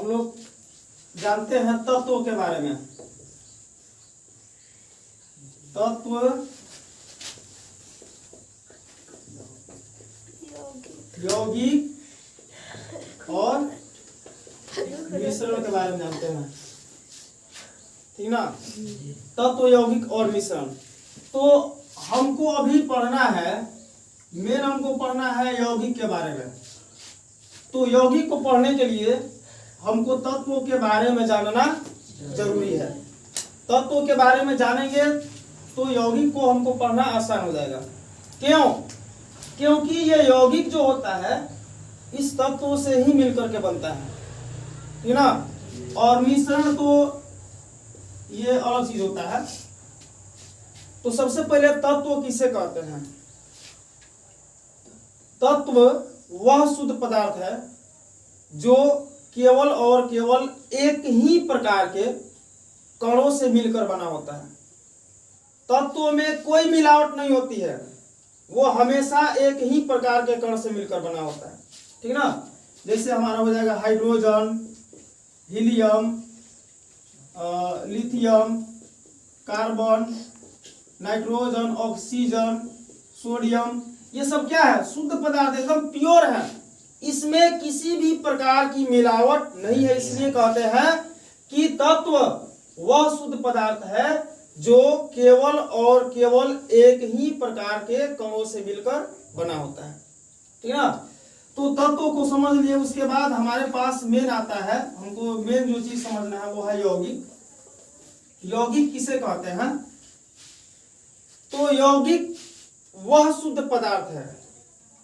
लोग जानते हैं तत्वों के बारे में। तत्व यौगिक और मिश्रण के बारे में जानते हैं, ठीक ना। तत्व यौगिक और मिश्रण, तो हमको अभी पढ़ना है, मेन हमको पढ़ना है यौगिक के बारे में। तो यौगिक को पढ़ने के लिए हमको तत्वों के बारे में जानना जरूरी है। तत्वों के बारे में जानेंगे तो यौगिक को हमको पढ़ना आसान हो जाएगा। क्यों? क्योंकि ये यौगिक जो होता है इस तत्वों से ही मिलकर के बनता है, ठीक ना। और मिश्रण तो ये अलग चीज होता है। तो सबसे पहले तत्व किसे कहते हैं? तत्व वह शुद्ध पदार्थ है जो केवल और केवल एक ही प्रकार के कणों से मिलकर बना होता है। तत्व में कोई मिलावट नहीं होती है, वो हमेशा एक ही प्रकार के कण से मिलकर बना होता है, ठीक ना। जैसे हमारा हो जाएगा hydrogen, helium, lithium, carbon, nitrogen, oxygen, sodium, ये सब क्या है? शुद्ध पदार्थ, एकदम प्योर है। इसमें किसी भी प्रकार की मिलावट नहीं है। इसलिए कहते हैं कि तत्व वह शुद्ध पदार्थ है जो केवल और केवल एक ही प्रकार के कणों से मिलकर बना होता है, ठीक ना। तो तत्व को समझ लिए, उसके बाद हमारे पास मेन आता है, हमको मेन जो चीज समझना है वो है यौगिक। यौगिक किसे कहते हैं? तो यौगिक वह शुद्ध पदार्थ है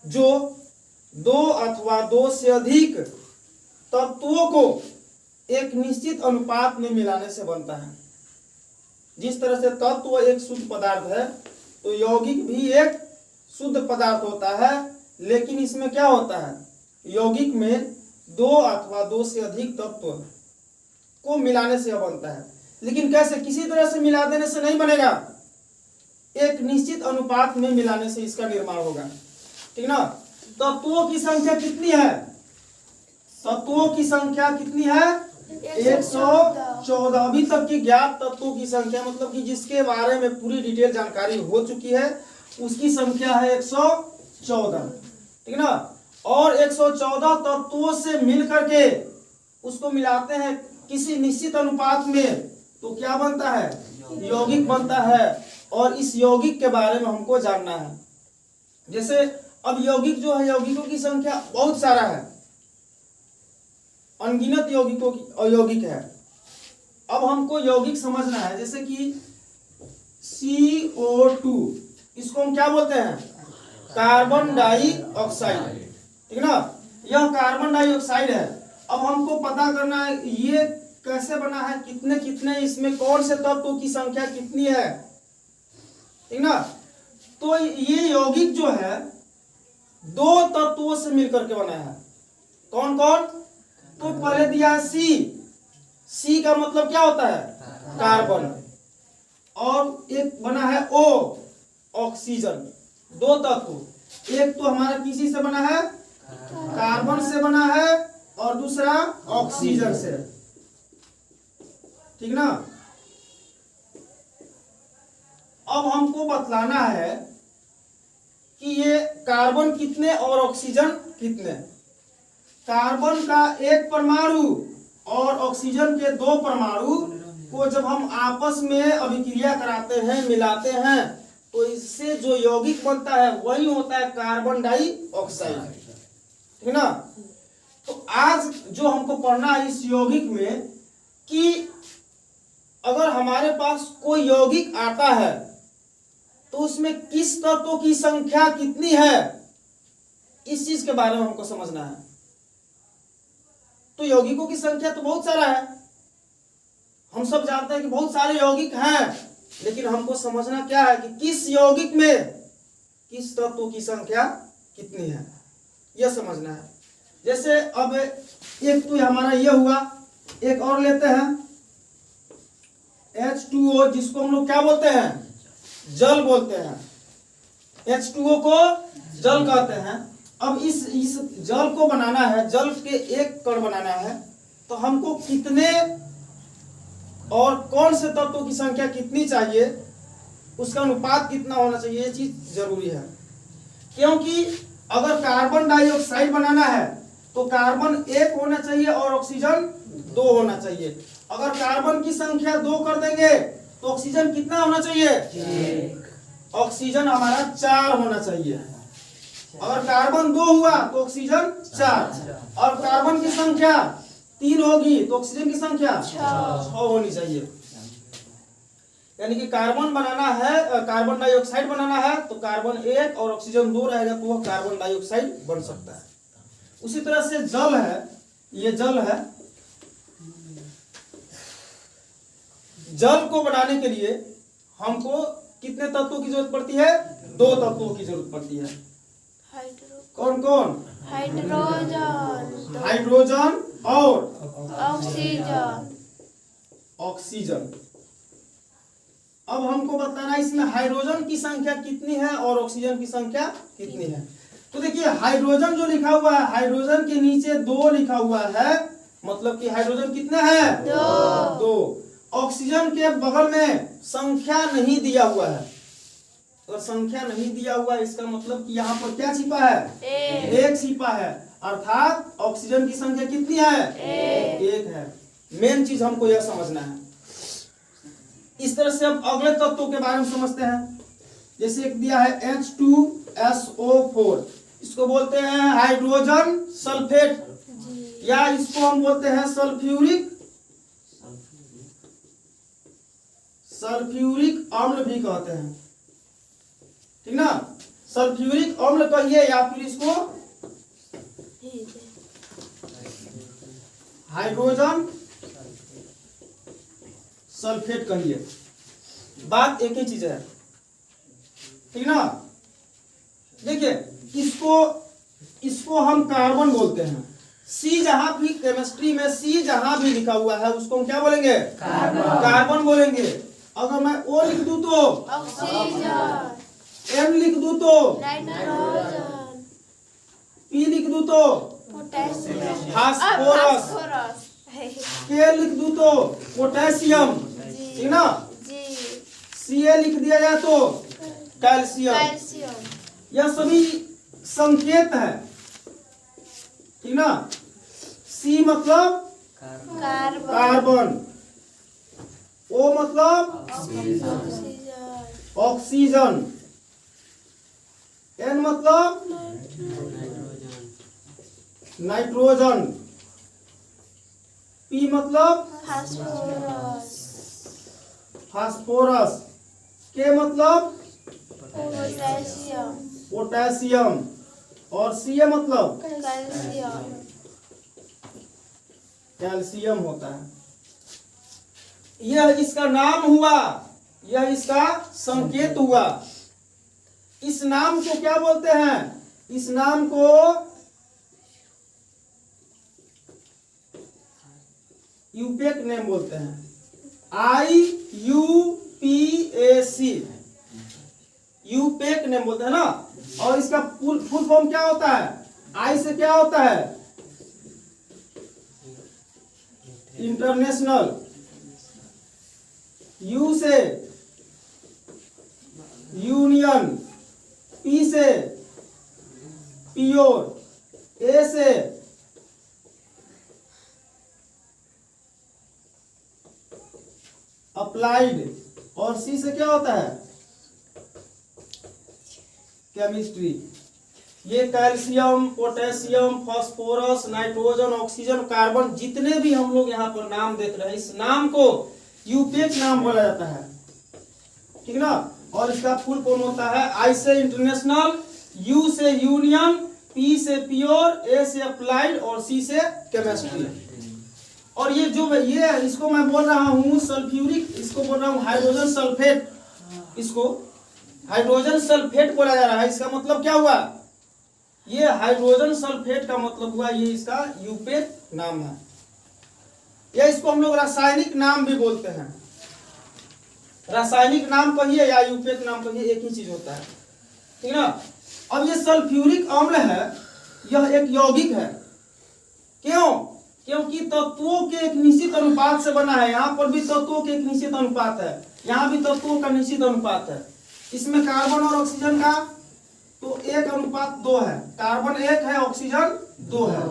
जो दो अथवा दो से अधिक तत्वों को एक निश्चित अनुपात में मिलाने से बनता है। जिस तरह से तत्व एक शुद्ध पदार्थ है तो यौगिक भी एक शुद्ध पदार्थ होता है, लेकिन इसमें क्या होता है? यौगिक में दो अथवा दो से अधिक तत्व को मिलाने से बनता है। लेकिन कैसे? किसी तरह से मिला देने से नहीं बनेगा, एक निश्चित अनुपात में मिलाने से इसका निर्माण होगा, ठीक ना। तत्वों की संख्या कितनी है? तत्वों की संख्या कितनी है? 114। अभी तक की ज्ञात तत्वों की संख्या, मतलब कि जिसके बारे में पूरी डिटेल जानकारी हो चुकी है, उसकी संख्या है 114, ठीक ना। और 114 तत्वों से मिल करके उसको मिलाते हैं किसी निश्चित अनुपात में, तो क्या बनता है? यौगिक बनता है। और इस यौगिक के बारे में हमको जानना है। जैसे अब यौगिक जो है, यौगिकों की संख्या बहुत सारा है, अनगिनत यौगिक है। अब हमको यौगिक समझना है। जैसे कि CO2, इसको हम क्या बोलते हैं? कार्बन डाइऑक्साइड, ठीक ना। यह कार्बन डाइऑक्साइड है। अब हमको पता करना है ये कैसे बना है, कितने कितने, इसमें कौन से तत्वों की संख्या कितनी है, ठीक ना। तो ये यौगिक जो है दो तत्वों से मिलकर के बना है। कौन कौन? तो पहले दिया है सी का मतलब क्या होता है? कार्बन। और एक बना है O, ऑक्सीजन। दो तत्व, एक तो हमारा किसी से बना है? कार्बन से बना है, और दूसरा ऑक्सीजन से, ठीक ना। अब हमको बतलाना है कि ये कार्बन कितने और ऑक्सीजन कितने। कार्बन का एक परमाणु और ऑक्सीजन के दो परमाणु को जब हम आपस में अभिक्रिया कराते हैं, मिलाते हैं, तो इससे जो यौगिक बनता है वही होता है कार्बन डाइऑक्साइड, ठीक ना। तो आज जो हमको पढ़ना है इस यौगिक में कि अगर हमारे पास कोई यौगिक आता है तो उसमें किस तत्वों की संख्या कितनी है, इस चीज के बारे में हमको समझना है। तो यौगिकों की संख्या तो बहुत सारा है, हम सब जानते हैं कि बहुत सारे यौगिक हैं, लेकिन हमको समझना क्या है कि किस यौगिक में किस तत्वों की संख्या कितनी है, यह समझना है। जैसे अब एक तो हमारा यह हुआ, एक और लेते हैं H2O, जिसको हम लोग क्या बोलते हैं? जल बोलते हैं। H2O को जल कहते हैं। अब इस जल को बनाना है, जल के एक कण बनाना है तो हमको कितने और कौन से तत्वों की संख्या कितनी चाहिए, उसका अनुपात कितना होना चाहिए, ये चीज जरूरी है। क्योंकि अगर कार्बन डाइऑक्साइड बनाना है तो कार्बन 1 होना चाहिए और ऑक्सीजन 2 होना चाहिए। अगर कार्बन की संख्या 2 कर देंगे तो ऑक्सीजन कितना होना चाहिए? ऑक्सीजन हमारा 4 होना चाहिए। अगर कार्बन 2 हुआ तो ऑक्सीजन 4, और कार्बन की संख्या 3 होगी तो ऑक्सीजन की संख्या 6 होनी चाहिए। यानी कि कार्बन बनाना है, कार्बन डाइऑक्साइड बनाना है तो कार्बन 1 और ऑक्सीजन 2 रहेगा तो वह कार्बन डाइऑक्साइड बन सकता है। उसी तरह से जल है, ये जल है। जल को बनाने के लिए हमको कितने तत्वों की जरूरत पड़ती है? 2 तत्वों की जरूरत पड़ती है। कौन कौन? हाइड्रोजन और ऑक्सीजन। अब हमको बताना है इसमें हाइड्रोजन की संख्या कितनी है और ऑक्सीजन की संख्या कितनी है। तो देखिए हाइड्रोजन जो लिखा हुआ है, हाइड्रोजन के नीचे 2 लिखा हुआ है, मतलब कि हाइड्रोजन कितने हैं? 2। ऑक्सीजन के बगल में संख्या नहीं दिया हुआ है। अगर संख्या नहीं दिया हुआ है इसका मतलब कि यहाँ पर क्या छिपा है? 1 छिपा है, अर्थात ऑक्सीजन की संख्या कितनी है? 1 है। मेन चीज हमको यह समझना है। इस तरह से अब अगले तत्वों के बारे में समझते हैं। जैसे एक दिया है H2SO4, इसको बोलते हैं हाइड्रोजन सल्फेट, या इसको हम बोलते हैं सल्फ्यूरिक अम्ल भी कहते हैं, ठीक ना। सल्फ्यूरिक अम्ल कहिए या फिर इसको हाइड्रोजन सल्फेट कहिए, बात एक ही चीज है, ठीक ना। देखिए इसको हम कार्बन बोलते हैं। सी जहां भी केमिस्ट्री में सी जहां भी लिखा हुआ है उसको हम क्या बोलेंगे? कार्बन बोलेंगे। अगर मैं O लिख दूं तो ऑक्सीजन, M लिख दूं तो नाइट्रोजन, P लिख दूं तो पोटेशियम, फास्फोरस, K लिख दूं तो पोटेशियम, ठीक ना। Ca लिख दिया जाए तो कैल्शियम। यह सभी संकेत है, ठीक ना। C मतलब कार्बन, O मतलब ऑक्सीजन, N मतलब नाइट्रोजन, P मतलब फास्फोरस, K मतलब पोटेशियम, और Ca मतलब कैल्शियम होता है। यह इसका नाम हुआ, यह इसका संकेत हुआ। इस नाम को क्या बोलते हैं? इस नाम को यूपेक नेम बोलते हैं, IUPAC, यूपेक नेम बोलते हैं ना। और इसका फुल फॉर्म क्या होता है? आई से क्या होता है? इंटरनेशनल, यू से यूनियन, पी से प्योर, ए से अप्लाइड, और सी से क्या होता है? केमिस्ट्री। ये calcium, potassium, phosphorus, nitrogen, oxygen, carbon, जितने भी हम लोग यहाँ पर नाम देख रहे हैं, इस नाम को यूपेक नाम बोला जाता है, ठीक ना। और इसका फुल फॉर्म होता है आई से इंटरनेशनल, यू से यूनियन, पी से प्योर, ए से अप्लाइड और सी से केमिस्ट्री। और ये जो ये इसको मैं बोल रहा हूँ सल्फ्यूरिक, इसको बोल रहा हूँ हाइड्रोजन सल्फेट, इसको हाइड्रोजन सल्फेट बोला जा रहा है। इसका मतलब क्या हुआ? ये हाइड्रोजन सल्फेट का मतलब हुआ ये इसका यूपेक नाम है, या इसको हम लोग रासायनिक नाम भी बोलते हैं। रासायनिक नाम कहिए या यूपेक नाम कहिए, एक ही चीज होता है, ठीक ना। अब ये सल्फ्यूरिक अम्ल है, यह एक यौगिक है। क्यों? क्योंकि तत्वों के एक निश्चित अनुपात से बना है। यहाँ पर भी तत्वों के एक निश्चित अनुपात है, यहाँ भी तत्वों का निश्चित अनुपात है। इसमें कार्बन और ऑक्सीजन का तो 1:2 है, कार्बन 1 है, ऑक्सीजन 2 है।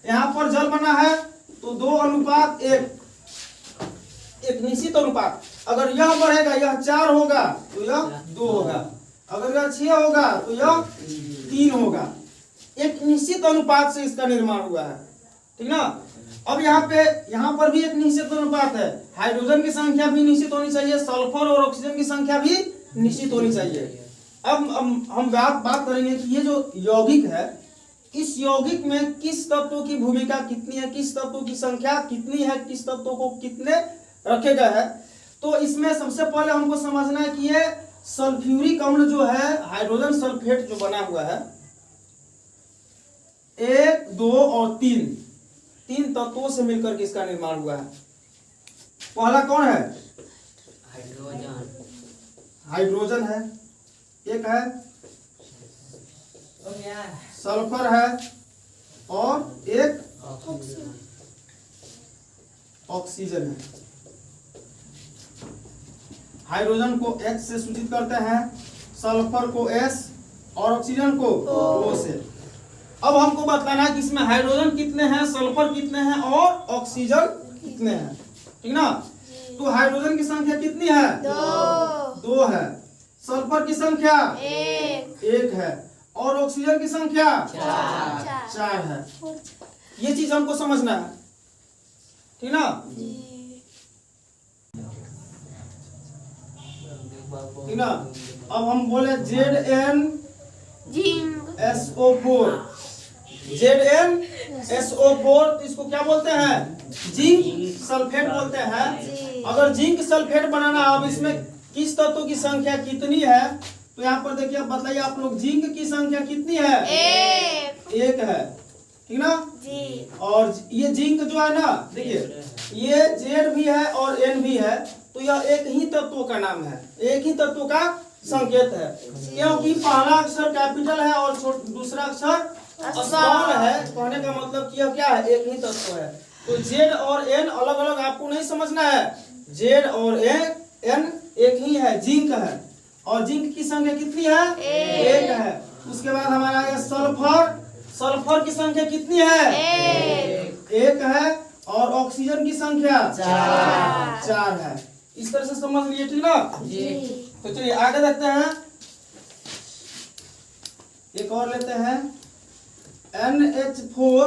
यहाँ पर जल बना है तो 2:1, एक निश्चित अनुपात। अगर यह बढ़ेगा, यह 4 होगा तो यह 2 होगा, अगर यह 6 होगा तो यह 3 होगा। एक निश्चित अनुपात से इसका निर्माण हुआ है, ठीक ना। अब यहाँ पर भी एक निश्चित अनुपात है। हाइड्रोजन की संख्या भी निश्चित होनी चाहिए, सल्फर और ऑक्सीजन की संख्या भी निश्चित होनी चाहिए। अब हम बात करेंगे कि ये जो यौगिक है, इस यौगिक में किस तत्व की भूमिका कितनी है, किस तत्व की संख्या कितनी है, किस तत्व को कितने रखे गए हैं। तो इसमें सबसे पहले हमको समझना है कि ये सल्फ्यूरिक अम्ल जो है, हाइड्रोजन सल्फेट जो बना हुआ है, 1, 2 और 3 तत्वों से मिलकर के इसका निर्माण हुआ है। पहला कौन है? हाइड्रोजन है, एक है सल्फर है और एक ऑक्सीजन है। हाइड्रोजन को H से सूचित करते हैं, सल्फर को S और ऑक्सीजन को O से। अब हमको बताना है कि इसमें हाइड्रोजन कितने हैं, सल्फर कितने हैं और ऑक्सीजन कितने हैं, ठीक ना। तो हाइड्रोजन की संख्या कितनी है? 2 है। सल्फर की संख्या 1 है और ऑक्सीजन की संख्या 4 है। ये चीज हमको समझना है, ठीक ना। ठीक ना। अब हम बोले ZnSO4, ZnSO4, तो इसको क्या बोलते हैं? जिंक सल्फेट बोलते हैं। अगर जिंक सल्फेट बनाना, अब इसमें किस तत्व की संख्या कितनी है, तो यहाँ पर देखिए, बताइए आप लोग, जिंक की संख्या कितनी है? 1 है, ठीक ना जी। और ये जिंक जो है ना, देखिए ये Z भी है और N भी है, तो यह एक ही तत्व का नाम है, एक ही तत्व का संकेत है, क्योंकि पहला अक्षर कैपिटल है और दूसरा अक्षर स्मॉल है। कहने का मतलब कि यह क्या है? एक ही तत्व है। तो Z और N अलग अलग आपको नहीं समझना है, Z और N एक ही है, जिंक है। और जिंक की संख्या कितनी है? 1 है। उसके बाद हमारा आया सल्फर, सल्फर की संख्या कितनी है? 1 है और ऑक्सीजन की संख्या 4 है। इस तरह से समझ लिए, ठीक ना जी। तो चलिए आगे देखते हैं, एक और लेते हैं NH4,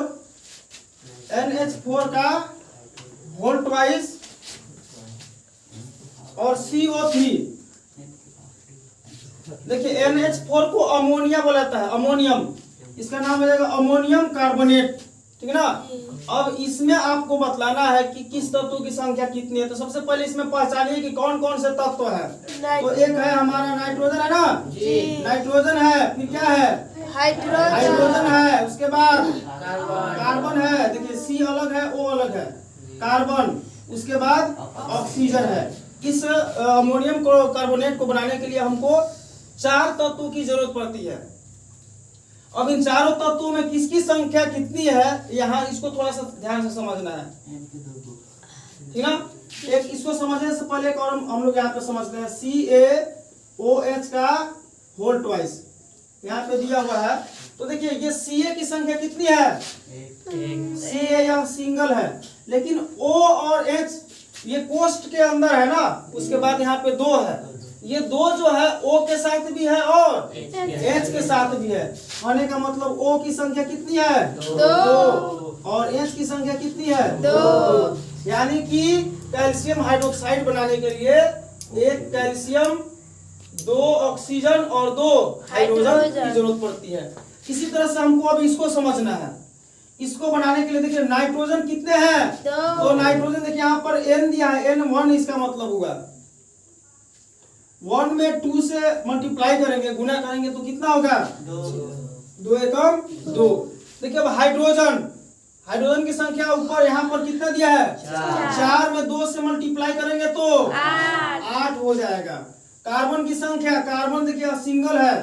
NH4 का वोल्ट वाइज और CO3। देखिए NH4 को अमोनिया बोला जाता है, अमोनियम, इसका नाम हो जाएगा अमोनियम कार्बोनेट, ठीक ना। अब इसमें आपको बतलाना है कि किस तत्व की संख्या कितनी है। तो सबसे पहले इसमें पहचानिए कि कौन कौन से तत्व है। तो एक है हमारा नाइट्रोजन, है ना जी, नाइट्रोजन है, फिर क्या है? हाइड्रोजन है, उसके बाद कार्बन है, देखिए C अलग है, O अलग है, कार्बन, उसके बाद ऑक्सीजन है। इस अमोनियम कार्बोनेट को बनाने के लिए हमको 4 तत्वों की जरूरत पड़ती है। अब इन चारों तत्वों में किसकी संख्या कितनी है, यहाँ इसको थोड़ा सा ध्यान से समझना है, ठीक ना। एक इसको समझने से पहले एक और हम लोग यहाँ पे समझते हैं, CaOH का होल ट्वाइस यहाँ पे दिया हुआ है। तो देखिए ये Ca की संख्या कितनी है? Ca यह सिंगल है, लेकिन O और H ये कोष्ठ के अंदर है ना, उसके बाद यहाँ पे 2 है। ये 2 जो है O के साथ भी है और H के साथ भी है। होने का मतलब O की संख्या कितनी है? 2 और H की संख्या कितनी है? 2। यानी कि कैल्शियम हाइड्रोक्साइड बनाने के लिए एक कैल्शियम, 2 ऑक्सीजन और 2 हाइड्रोजन की जरूरत पड़ती है। इसी तरह से हमको अब इसको समझना है। इसको बनाने के लिए देखिए नाइट्रोजन कितने हैं? 2। तो नाइट्रोजन देखिए यहाँ पर N दिया है, N1, इसका मतलब हुआ 1 में 2 से मल्टीप्लाई करेंगे, गुना करेंगे तो कितना होगा? 2 एकम 2। देखिए अब हाइड्रोजन, हाइड्रोजन की संख्या ऊपर यहाँ पर कितना दिया है? 4 में 2 से मल्टीप्लाई करेंगे तो 8 हो जाएगा। कार्बन की संख्या, कार्बन देखिए सिंगल है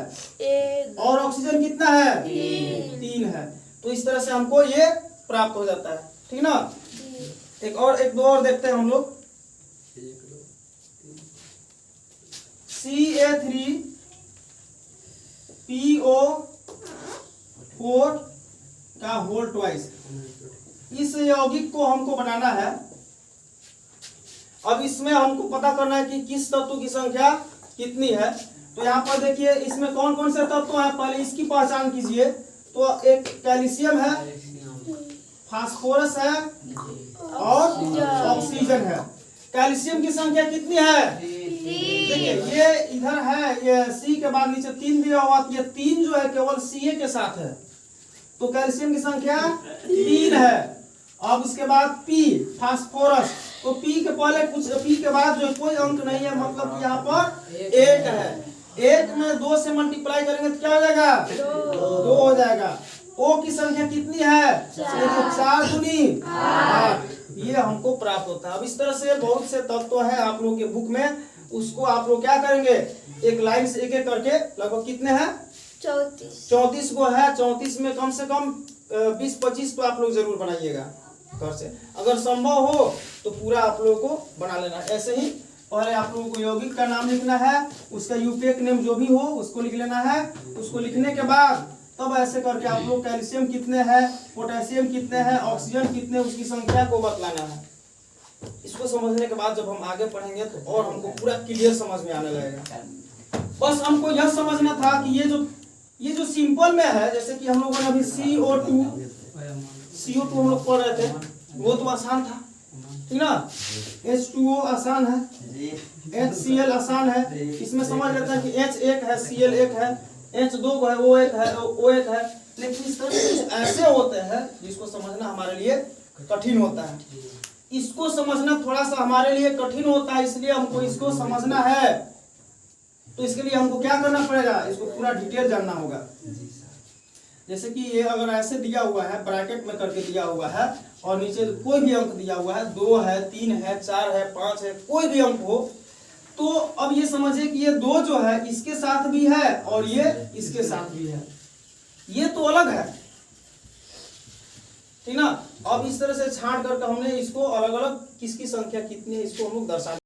और ऑक्सीजन कितना है? 3 है। तो इस तरह से हमको ये प्राप्त हो जाता है। ठीक ना। एक दो और देखते हैं हम लोग। CA3PO4 का होल ट्वाइस, इस यौगिक को हमको बनाना है। अब इसमें हमको पता करना है कि किस तत्व की संख्या कितनी है। तो यहाँ पर देखिए इसमें कौन कौन से तत्व हैं, पहले इसकी पहचान कीजिए। तो एक कैल्शियम है, फास्फोरस है और ऑक्सीजन है। कैल्शियम की संख्या कितनी है? देखिए ये इधर है, ये सी के बाद नीचे 3 दिया हुआ, ये 3 जो है केवल Ca के साथ है, तो कैल्शियम की संख्या 3 है। अब इसके बाद P फास्फोरस, तो P के पहले कुछ, P के बाद जो कोई अंक नहीं है, मतलब कि यहाँ पर 1 है। 1 में 2 से मल्टीप्लाई करेंगे तो क्या हो जाएगा? 2 हो जाएगा। O की संख्या कितनी है? 4 दूनी 8, ये हमको प्राप्त होता है। अब इस तरह से बहुत से तत्व है आप लोगों के बुक में, उसको आप लोग क्या करेंगे, एक लाइन से एक एक करके, लगभग कितने हैं? 34 को है। 34 में कम से कम 20-25 तो आप लोग जरूर बनाइएगा घर से, अगर संभव हो तो पूरा आप लोगों को बना लेना। ऐसे ही पहले आप लोगों को यौगिक का नाम लिखना है, उसका यूपीएक नेम जो भी हो उसको लिख लेना है। उसको लिखने के बाद तब ऐसे करके आप लोग कैल्शियम कितने हैं, पोटेशियम कितने हैं, ऑक्सीजन कितने, उसकी संख्या को बतलाना है। इसको समझने के बाद जब हम आगे पढ़ेंगे तो और हमको पूरा क्लियर समझ में आने लगेगा। बस हमको यह समझना था कि ये जो सिंपल में है, जैसे कि हम लोगों ने अभी CO2 हम लोग पढ़ रहे थे, वो तो आसान था, ठीक ना। H2O आसान है, HCl आसान है, इसमें समझ लेते हैं कि H एक है, Cl एक है, H2 है, O एक है, O एक है। लेकिन इस तरह से कुछ ऐसे होते हैं जिसको समझना हमारे लिए कठिन होता है। इसको समझना थोड़ा सा हमारे लिए कठिन होता है, इसलिए हमको इसको समझना है। तो इसके लिए हमको क्या करना पड़ेगा, इसको पूरा डिटेल जानना होगा। जैसे कि ये अगर ऐसे दिया हुआ है, ब्रैकेट में करके दिया हुआ है, और नीचे कोई भी अंक दिया हुआ है, 2 है, 3 है, 4 है, 5 है, कोई भी अंक हो, तो अब ये समझिए कि ये 2 जो है इसके साथ भी है और ये इसके साथ भी है, ये तो अलग है, ठीक ना। अब इस तरह से छांट करके हमने इसको अलग अलग किसकी संख्या कितनी है इसको हम लोग दर्शा